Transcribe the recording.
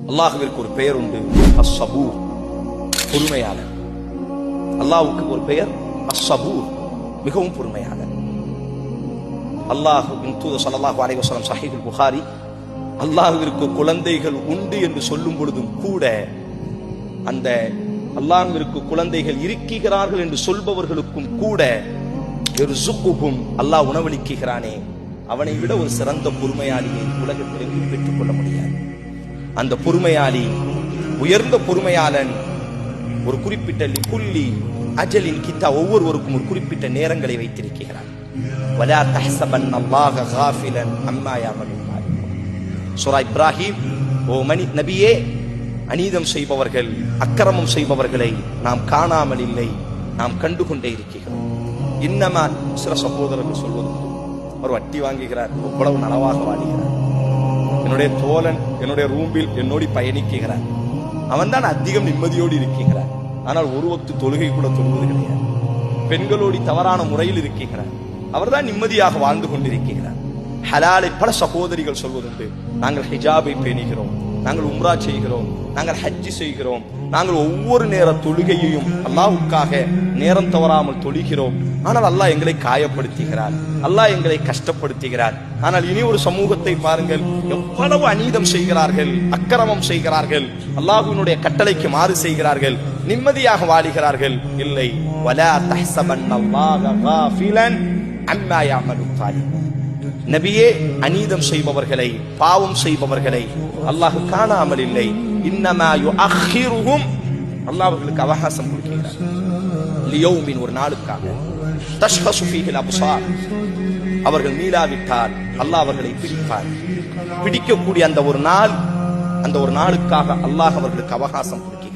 அல்லாஹ்விற்கு ஒரு பெயர் உண்டு, அஸ்ஸபூர், பொறுமையாளர். அல்லாஹ்வுக்கு ஒரு பெயர் அஸ்ஸபூர், மிகவும் பொறுமையாளர். அல்லாஹ்வின் தூதர் ஸல்லல்லாஹு அலைஹி வஸல்லம் ஸஹீஹுல் புகாரி, அல்லாஹ்விற்கு குழந்தைகள் உண்டு என்று சொல்லும் பொழுதும் கூட அந்த அல்லாஹ்விற்கு குழந்தைகள் இருக்கிறார்கள் என்று சொல்பவர்களுக்கும் கூட அல்லாஹ் உணவளிக்கிறானே, அவனை விட ஒரு சிறந்த பொறுமையாளியை உலகத்தில் பெற்றுக் கொள்ள முடியாது. அந்த பொறுமையாளி, உயர்ந்த பொறுமையாளன், ஒரு குறிப்பிட்ட லிகுல்லி அஜலின் கித்தா, ஒவ்வொருவருக்கும் ஒரு குறிப்பிட்ட நேரங்களை வைத்திருக்கிறான். வலா தஹ்ஸபன்னல்லாஹ காஃபிலன் அம்மா யஅமலுன். சூரா இப்ராஹிம், ஓ நபியே, அநீதம் செய்பவர்கள், அக்கிரமம் செய்பவர்களை நாம் காணாமல் இல்லை, நாம் கண்டுகொண்டே இருக்கிறோம். இன்னமா சில சகோதரர்கள் சொல்வது, அவர் வட்டி வாங்குகிறார், எவ்வளவு நலவாக வாடுகிறார், என்னுடைய தோழன் என்னுடைய ரூமில் என்னோடு பயணிக்கிறார், அவன் தான் அதிகம் நிம்மதியோடு இருக்கிறார், ஆனால் ஒரு வக்து தொழுகை கூட தொழுவது கிடையாது, பெண்களோடு தவறான முறையில் இருக்கிறார், அவர் தான் நிம்மதியாக வாழ்ந்து கொண்டிருக்கிறார். ஹலாலை பல சகோதரிகள் சொல்வதுண்டு, நாங்கள் ஹிஜாபை பேணுகிறோம், நாங்கள் உம்ரா செய்கிறோம், நாங்கள் ஹஜ்ஜி செய்கிறோம், நாங்கள் ஒவ்வொரு நேர தொழுகையையும் அல்லாஹ்வுக்காக நேரம் தவறாமல் தொழுகிறோம், ஆனால் அல்லாஹ் எங்களை காயப்படுத்துகிறார், அல்லாஹ் எங்களை கஷ்டப்படுத்துகிறார். ஆனால் இனி ஒரு சமூகத்தை பாருங்கள், எவ்வளவு அநீதம் செய்கிறார்கள், அக்கிரமம் செய்கிறார்கள், அல்லாஹ்வினுடைய கட்டளைக்கு மாறு செய்கிறார்கள், நிம்மதியாக வாழுகிறார்கள். இல்லை, வலா தஹ்ஸபன்னல்லாஹ காஃபிலன் அம்மா யஅமலுன் ஸாலிஹூன். நபியே, அநீதம் செய்பவர்களை, பாவம் செய்பவர்களை அல்லாஹ் காணாமல் இல்லை. இன்னமா யுஅக்கிருஹும், அல்லாஹ் அவர்களுக்கு அவகாசம் கொடுக்கிறார். லியௌமின், ஒரு நாளுக்காக. தஷ்ஹசு ஃபீஹில் அப்சார், அவர்கள் மீளாவிட்டால் அல்லாஹ் அவர்களை பிடிப்பார். பிடிக்கக்கூடிய அந்த ஒரு நாள், அந்த ஒரு நாளுக்காக அல்லாஹ் அவர்களுக்கு அவகாசம் கொடுக்கிறார்.